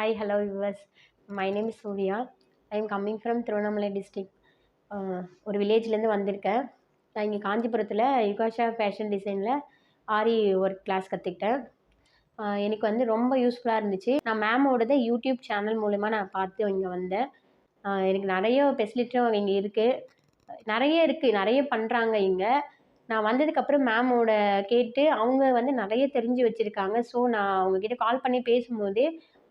Hi, hello viewers. My name is Surya. I am coming from Thiruvannamalai district. ஒரு வில்லேஜ்லேருந்து வந்திருக்கேன். நான் இங்கே காஞ்சிபுரத்தில் யுகாஷா ஃபேஷன் டிசைனில் ஆரி ஒர்க் கிளாஸ் கற்றுக்கிட்டேன். எனக்கு வந்து ரொம்ப யூஸ்ஃபுல்லாக இருந்துச்சு. நான் மேமோடது யூடியூப் சேனல் மூலமாக நான் பார்த்து இங்கே வந்தேன். எனக்கு நிறைய ஃபெசிலிட்டியும் இங்கே இருக்குது. நிறைய பண்ணுறாங்க இங்கே. நான் வந்ததுக்கப்புறம் மேமோட கேட்டு அவங்க வந்து நிறைய தெரிஞ்சு வச்சுருக்காங்க. ஸோ நான் அவங்கக்கிட்ட கால் பண்ணி பேசும்போதே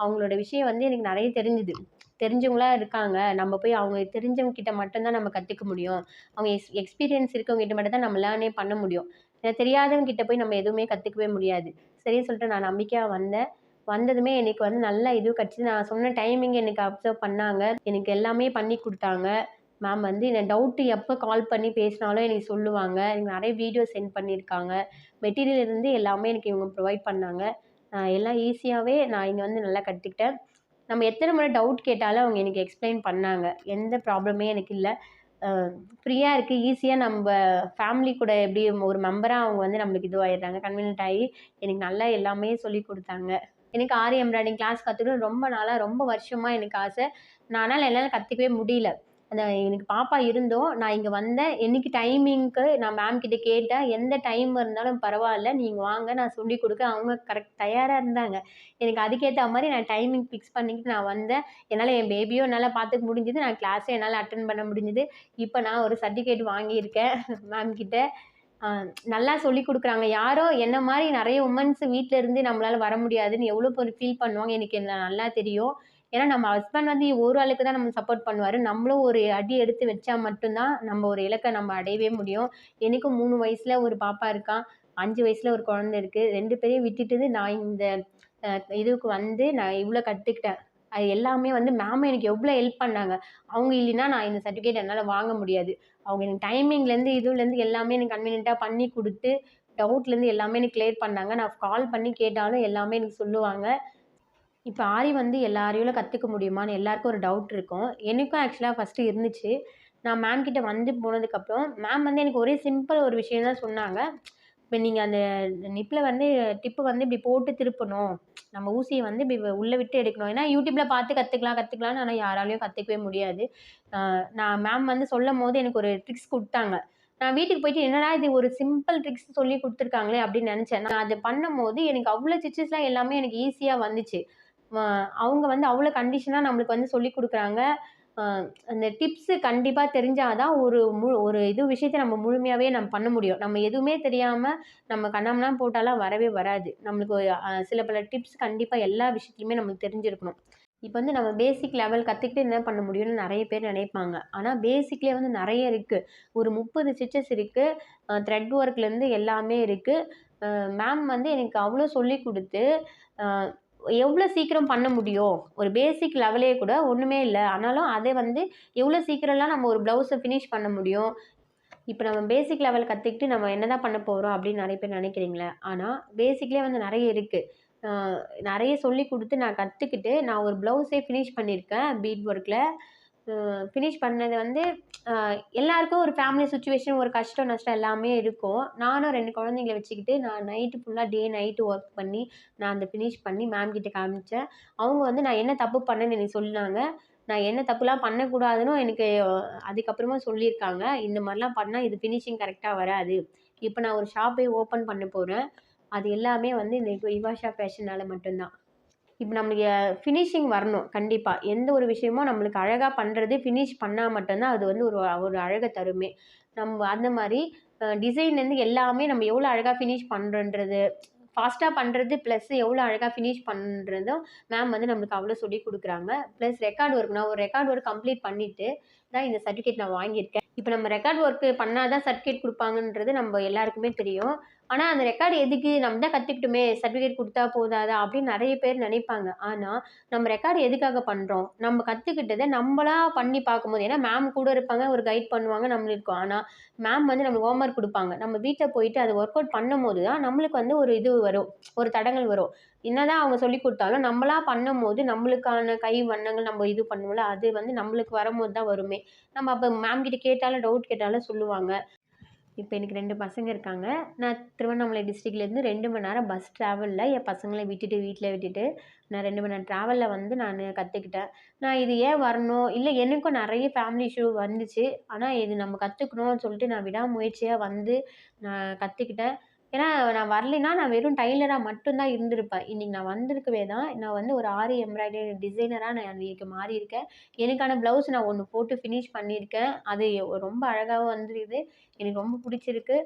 அவங்களோட விஷயம் வந்து எனக்கு நிறைய தெரிஞ்சுது. தெரிஞ்சவங்களா இருக்காங்க. நம்ம போய் அவங்க தெரிஞ்சவங்க கிட்ட மட்டும் தான் நம்ம கற்றுக்க முடியும். அவங்க எக்ஸ்பீரியன்ஸ் இருக்கவங்ககிட்ட மட்டும் தான் நம்ம லேர்னே பண்ண முடியும். தெரியாதவங்க கிட்ட போய் நம்ம எதுவுமே கற்றுக்கவே முடியாது. சரின்னு சொல்லிட்டு நான் நம்பிக்கையாக வந்தேன். வந்ததுமே எனக்கு வந்து நல்ல இது கிடச்சிது. நான் சொன்ன டைமிங் எனக்கு அப்சர்வ் பண்ணாங்க. எனக்கு எல்லாமே பண்ணி கொடுத்தாங்க. மேம் வந்து என்ன டவுட்டு எப்போ கால் பண்ணி பேசினாலும் எனக்கு சொல்லுவாங்க. எனக்கு நிறைய வீடியோ சென்ட் பண்ணியிருக்காங்க. மெட்டீரியல் இருந்து எல்லாமே எனக்கு இவங்க ப்ரொவைட் பண்ணாங்க. எல்லாம் ஈஸியாகவே நான் இங்கே வந்து நல்லா கற்றுக்கிட்டேன். நம்ம எத்தனை முறை டவுட் கேட்டாலும் அவங்க எனக்கு எக்ஸ்பிளைன் பண்ணாங்க. எந்த ப்ராப்ளமே எனக்கு இல்லை. ஃப்ரீயாக இருக்குது. ஈஸியாக நம்ம ஃபேமிலி கூட எப்படி ஒரு மெம்பராக அவங்க வந்து நம்மளுக்கு இதுவாகிடுறாங்க. கன்வீனியன்ட் ஆகி எனக்கு நல்லா எல்லாமே சொல்லி கொடுத்தாங்க. எனக்கு ஆரி எம்ப்ராய்டிங் கிளாஸ் கற்றுக்கணும் ரொம்ப நாளாக, ரொம்ப வருஷமாக எனக்கு ஆசை. ஆனால் என்னால் கற்றுக்கவே முடியல. எனக்கு பாப்பா இருந்தும் நான் இங்கே வந்தேன். என்னைக்கு டைமிங்க்கு நான் மேம் கிட்ட கேட்டேன். எந்த டைம் இருந்தாலும் பரவாயில்ல, நீங்கள் வாங்க நான் சொல்லிக் கொடுக்க. அவங்க தயாராக இருந்தாங்க. எனக்கு அதுக்கேற்ற மாதிரி நான் டைமிங் ஃபிக்ஸ் பண்ணிக்கிட்டு நான் வந்தேன். என்னால் என் பேபியும் என்னால் பார்த்துக்க முடிஞ்சுது. நான் கிளாஸும் என்னால் அட்டென்ட் பண்ண முடிஞ்சுது. இப்போ நான் ஒரு சர்டிஃபிகேட் வாங்கியிருக்கேன் மேம் கிட்ட. நல்லா சொல்லிக் கொடுக்குறாங்க. யாரோ என்ன மாதிரி நிறைய உமன்ஸ் வீட்டில் இருந்து நம்மளால் வர முடியாதுன்னு எவ்வளோ பேர் ஃபீல் பண்ணுவாங்க எனக்கு நல்லா தெரியும். ஏன்னா நம்ம ஹஸ்பண்ட் வந்து ஒரு ஆளுக்கு தான் நம்ம சப்போர்ட் பண்ணுவார். நம்மளும் ஒரு அடி எடுத்து வச்சா மட்டும்தான் நம்ம ஒரு இலக்கை நம்ம அடையவே முடியும். எனக்கும் 3 வயசில் ஒரு பாப்பா இருக்கான். 5 வயசில் ஒரு குழந்தை இருக்குது. 2 பேரையும் விட்டுட்டு நான் இந்த இதுக்கு வந்து நான் இவ்வளோ கற்றுக்கிட்டேன். அது எல்லாமே வந்து மேம் எனக்கு எவ்வளோ ஹெல்ப் பண்ணாங்க. அவங்க இல்லைன்னா நான் இந்த சர்டிஃபிகேட் என்னால் வாங்க முடியாது. அவங்க எனக்கு டைமிங்லேருந்து இதுலேருந்து எல்லாமே எனக்கு கன்வீனியண்ட்டாக பண்ணி கொடுத்து, டவுட்லேருந்து எல்லாமே எனக்கு கிளியர் பண்ணாங்க. நான் கால் பண்ணி கேட்டாலும் எல்லாமே எனக்கு சொல்லுவாங்க. இப்போ ஆரி வந்து எல்லாரையும் கற்றுக்க முடியுமான்னு எல்லாருக்கும் ஒரு டவுட் இருக்கும். எனக்கும் ஆக்சுவலாக ஃபஸ்ட்டு இருந்துச்சு. நான் மேம் கிட்ட வந்து போனதுக்கப்புறம் மேம் வந்து எனக்கு ஒரே சிம்பிள் ஒரு விஷயம் தான் சொன்னாங்க. இப்போ நீங்கள் அந்த நிப்பில் வந்து டிப்பு வந்து இப்படி போட்டு திருப்பணும். நம்ம ஊசியை வந்து இப்படி உள்ளே விட்டு எடுக்கணும். ஏன்னா யூடியூப்பில் பார்த்து கற்றுக்கலாம்னு ஆனால் யாராலையும் கற்றுக்கவே முடியாது. நான் மேம் வந்து சொல்லும்போது எனக்கு ஒரு ட்ரிக்ஸ் கொடுத்தாங்க. நான் வீட்டுக்கு போயிட்டு என்னடா இது ஒரு சிம்பிள் ட்ரிக்ஸ் சொல்லி கொடுத்துருக்காங்களே அப்படின்னு நினச்சேன். நான் அதை பண்ணும்போது எனக்கு அவ்வளோ ஸ்டிச்சஸ்லாம் எல்லாமே எனக்கு ஈஸியாக வந்துச்சு. அவங்க வந்து அவ்வளோ கண்டிஷனாக நம்மளுக்கு வந்து சொல்லிக் கொடுக்குறாங்க. அந்த டிப்ஸு கண்டிப்பாக தெரிஞ்சால் தான் ஒரு விஷயத்தை நம்ம முழுமையாகவே நம்ம பண்ண முடியும். நம்ம எதுவுமே தெரியாமல் நம்ம கண்ணாமண்ணான்னு போட்டாலாம் வரவே வராது. நம்மளுக்கு சில பல டிப்ஸ் கண்டிப்பாக எல்லா விஷயத்துலையுமே நம்மளுக்கு தெரிஞ்சிருக்கணும். இப்போ வந்து நம்ம பேசிக் லெவல் கற்றுக்கிட்டு என்ன பண்ண முடியும்னு நிறைய பேர் நினைப்பாங்க. ஆனால் பேசிக்லேயே வந்து நிறைய இருக்குது. ஒரு 30 ஸ்டிச்சஸ் இருக்குது. த்ரெட் ஒர்க்லேருந்து எல்லாமே இருக்குது. மேம் வந்து எனக்கு அவ்வளோ சொல்லிக் கொடுத்து எவ்வளோ சீக்கிரம் பண்ண முடியும். ஒரு பேசிக் லெவலே கூட ஒன்றுமே இல்லை. ஆனாலும் அதை வந்து எவ்வளோ சீக்கிரம்லாம் நம்ம ஒரு ப்ளவுஸை ஃபினிஷ் பண்ண முடியும். இப்போ நம்ம பேசிக் லெவல் கற்றுக்கிட்டு நம்ம என்ன தான் பண்ண போகிறோம் அப்படின்னு நிறைய பேர் நினைக்கிறீங்களே. ஆனால் பேசிக்லேயே வந்து நிறைய இருக்குது. நிறைய சொல்லி கொடுத்து நான் கற்றுக்கிட்டு நான் ஒரு ப்ளவுஸே ஃபினிஷ் பண்ணியிருக்கேன். பீட் ஒர்க்கில் ஃபினிஷ் பண்ணது வந்து எல்லாருக்கும் ஒரு ஃபேமிலி சுச்சுவேஷன், ஒரு கஷ்டம் நஷ்டம் எல்லாமே இருக்கும். நானும் 2 குழந்தைங்கள வச்சுக்கிட்டு நான் நைட்டு ஃபுல்லாக டே நைட்டு ஒர்க் பண்ணி நான் அதை ஃபினிஷ் பண்ணி மேம் கிட்ட காமிச்சேன். அவங்க வந்து நான் என்ன தப்பு பண்ணேன்னு எனக்கு சொன்னாங்க. நான் என்ன தப்புலாம் பண்ணக்கூடாதுன்னு எனக்கு அதுக்கப்புறமா சொல்லியிருக்காங்க. இந்த மாதிரிலாம் பண்ணால் இது ஃபினிஷிங் கரெக்டாக வராது. இப்போ நான் ஒரு ஷாப்பே ஓப்பன் பண்ண போகிறேன். அது எல்லாமே வந்து இந்த யுகாஷா ஃபேஷனால் மட்டும்தான். இப்போ நம்மளுக்கு ஃபினிஷிங் வரணும் கண்டிப்பா. எந்த ஒரு விஷயமும் நம்மளுக்கு அழகா பண்றது ஃபினிஷ் பண்ணா மட்டும்தான் அது வந்து ஒரு அழகை தருமே. நம்ம அந்த மாதிரி டிசைன்லேருந்து எல்லாமே நம்ம எவ்வளோ அழகா ஃபினிஷ் பண்ணுறோன்றது, ஃபாஸ்ட்டாக பண்ணுறது ப்ளஸ் எவ்வளோ அழகாக ஃபினிஷ் பண்ணுறதும் மேம் வந்து நம்மளுக்கு அவ்வளோ சொல்லிக் கொடுக்குறாங்க. ப்ளஸ் ரெக்கார்ட் ஒர்க் நான் ஒரு ரெக்கார்ட் ஒர்க் கம்ப்ளீட் பண்ணிவிட்டு தான் இந்த சர்டிஃபிகேட் நான் வாங்கியிருக்கேன். இப்போ நம்ம ரெக்கார்ட் ஒர்க்கு பண்ணால் தான் சர்டிஃபிகேட் கொடுப்பாங்கன்றது நம்ம எல்லாருக்குமே தெரியும். ஆனால் அந்த ரெக்கார்டு எதுக்கு? நம்ம தான் கற்றுக்கிட்டோமே, சர்டிஃபிகேட் கொடுத்தா போதாதா அப்படின்னு நிறைய பேர் நினைப்பாங்க. ஆனால் நம்ம ரெக்கார்டு எதுக்காக பண்ணுறோம்? நம்ம கற்றுக்கிட்டதை நம்மளா பண்ணி பார்க்கும்போது, ஏன்னா மேம் கூட இருப்பாங்க, ஒரு கைட் பண்ணுவாங்க, நம்மளுக்கு இருக்கும். ஆனால் மேம் வந்து நம்மளுக்கு ஹோம்ஒர்க் கொடுப்பாங்க. நம்ம வீட்டில் போயிட்டு அதை ஒர்க் அவுட் பண்ணும்போது தான் நம்மளுக்கு வந்து ஒரு இது வரும், ஒரு தடங்கள் வரும். என்னதான் அவங்க சொல்லி கொடுத்தாலும் நம்மளா பண்ணும்போது நம்மளுக்கான கை வண்ணங்கள் நம்ம இது பண்ணுவோம்ல, அது வந்து நம்மளுக்கு வரும்போது தான் வருமே. நம்ம அப்போ மேம் கிட்ட கேட்டாலும் டவுட் கேட்டாலும் சொல்லுவாங்க. இப்போ எனக்கு 2 பசங்க இருக்காங்க. நான் திருவண்ணாமலை டிஸ்ட்ரிக்ட்லேருந்து 2 மணி நேரம் பஸ் ட்ராவலில் என் பசங்கள விட்டுட்டு வீட்ல விட்டுட்டு, நான் 2 மணி நேரம் ட்ராவலில் வந்து நான் கத்துக்கிட்டேன். நான் இது ஏன் வரணும்? இல்ல எனக்கும் நெறைய ஃபேமிலி இஷ்யூ வந்துச்சு. ஆனா இது நம்ம கத்துக்கணும்னு சொல்லிட்டு நான் விடாமுயற்சியா வந்து நான் கத்துக்கிட்டேன். ஏன்னா நான் வரலைன்னா, நான் வெறும் டெய்லரா மட்டும் தான் இருந்திருப்பேன். இன்னைக்கு நான் வந்திருக்கவே தான், நான் வந்து ஒரு ஆரி எம்ப்ராய்டரி டிசைனரா நான் இன்னைக்கு மாறியிருக்கேன். எனக்கான ப்ளவுஸ் நான் ஒண்ணு போட்டு ஃபினிஷ் பண்ணியிருக்கேன். அது ரொம்ப அழகாவும் வந்திருக்குது. எனக்கு ரொம்ப புடிச்சிருக்கு.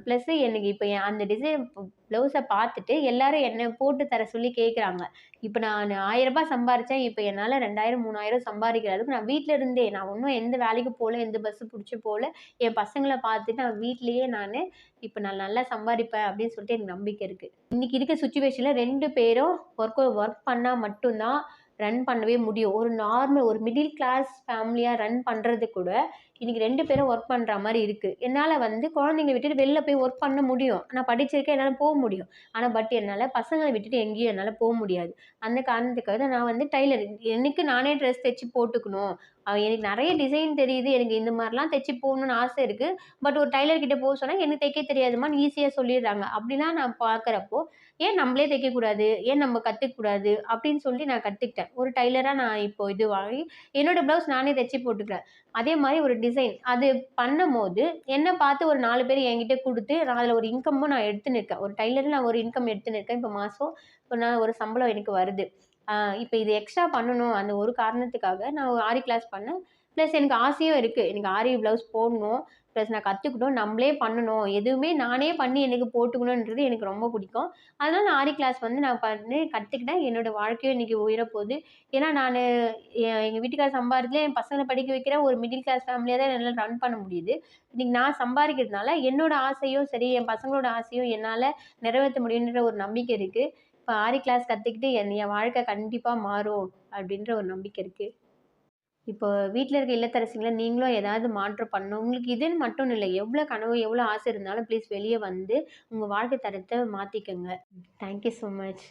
ப்ளஸ் எனக்கு இப்ப அந்த டிசைன் ப்ளவுஸ பார்த்துட்டு எல்லாரும் என்ன போட்டு தர சொல்லி கேட்குறாங்க. இப்ப நான் ரூ. 1000 சம்பாரிச்சேன். இப்ப என்னால 2000, 3000 சம்பாரிக்கிற அளவுக்கு நான் வீட்ல இருந்தே நான் ஒண்ணும் எந்த வேலைக்கு போல, எந்த பஸ் புடிச்சு போல. என் பசங்கள பார்த்துட்டு நான் வீட்லயே இப்ப நான் நல்லா சம்பாரிப்பேன் அப்படின்னு சொல்லிட்டு எனக்கு நம்பிக்கை இருக்கு. இன்னைக்கு இருக்க சிச்சுவேஷன்ல 2 பேரும் ஒர்க் பண்ணா மட்டும் தான் ரன் பண்ணவே முடியும். ஒரு மிடில் கிளாஸ் ஃபேமிலியா ரன் பண்றது கூட இன்னைக்கு 2 பேரும் ஒர்க் பண்ற மாரி இருக்கு. என்னால வந்து குழந்தைங்கள விட்டுட்டு வெளில போய் ஒர்க் பண்ண முடியும். நான் படிச்சிருக்கேன். என்னால முடியும். ஆனா என்னால பசங்கள விட்டுட்டு எங்கேயும் என்னால முடியாது. அந்த காரணத்துக்காக தான் நான் வந்து டெய்லரிங் எனக்கு நானே ட்ரெஸ் தச்சு போட்டுக்கணும். எனக்கு நெறைய டிசைன் தெரியுது. எனக்கு இந்த மாரிலாம் தச்சு போடணும்னு ஆசை இருக்கு. ஒரு டெய்லர் கிட்ட சொன்னா, "எனக்கு தைக்க தெரியாதும்மான்னு" ஈஸியா சொல்லிடுறாங்க. அப்படிலாம் நான் பார்க்குறப்போ, ஏன் நம்மளே தைக்கக்கூடாது? ஏன் நம்ம கத்துக்கக்கூடாது? அப்படின்னு சொல்லி நான் கத்துக்கிட்டேன். ஒரு டெய்லரா நான் இப்போ இதுவாகி என்னோட ப்ளவுஸ் நானே தச்சு போட்டுக்கிறேன். அதே மாரி ஒரு டிசைன். அது பண்ணும்போது, என்ன பார்த்து ஒரு 4 பேர் என்கிட்ட குடுத்து, நான் அதுல ஒரு இன்கமும் நான் எடுத்துன்னு இருக்கேன். ஒரு டெய்லர்ல நான் ஒரு இன்கம் எடுத்துன்னு இருக்கேன். இப்ப மாசம் நான் ஒரு சம்பளம் எனக்கு வருது. இப்ப இது எக்ஸ்ட்ரா பண்ணணும். அந்த ஒரு காரணத்துக்காக நான் ஒரு ஆரி கிளாஸ் பண்ணேன். பிளஸ் எனக்கு ஆசையும் இருக்கு. எனக்கு ஆரி ப்ளவுஸ் போடணும். பிளஸ் நான் கத்துக்கணும். நம்பளே பண்ணணும். எதுவுமே நானே பண்ணி எனக்கு போட்டுக்கணுன்றது எனக்கு ரொம்ப பிடிக்கும். அதனால நான் ஆரி கிளாஸ் வந்து நான் கத்துக்கிட்டேன். என்னோட வாழ்க்கையும் இன்னைக்கு உயரப்போகுது. ஏன்னா எங்க வீட்டுக்காரர் சம்பாரிச்சு என் பசங்கள படிக்க வைக்கிறேன். ஒரு மிடில் கிளாஸ் ஃபேமிலியா தான் என்னால ரன் பண்ண முடியுது. இன்னைக்கு நான் சம்பாரிக்கிறதுனால என்னோட ஆசையும் சரி, என் பசங்களோட ஆசையும் என்னால நிறைவேத்த முடியுன்ற ஒரு நம்பிக்கை இருக்கு. இப்ப ஆரி கிளாஸ் கத்துக்கிட்டு என் வாழ்க்கை கண்டிப்பா மாறும் அப்படின்ற ஒரு நம்பிக்கை இருக்கு. இப்போ வீட்ல இருக்க இல்லத்தரசிங்கள நீங்களும் ஏதாவது மாற்றம் பண்ணணும். உங்களுக்கு இதுன்னு மட்டும் இல்ல. எவ்ளோ கனவு, எவ்ளோ ஆசை இருந்தாலும் ப்ளீஸ் வெளிய வந்து உங்க வாழ்க்கை தரத்த மாத்திக்கங்க. Thank you so much.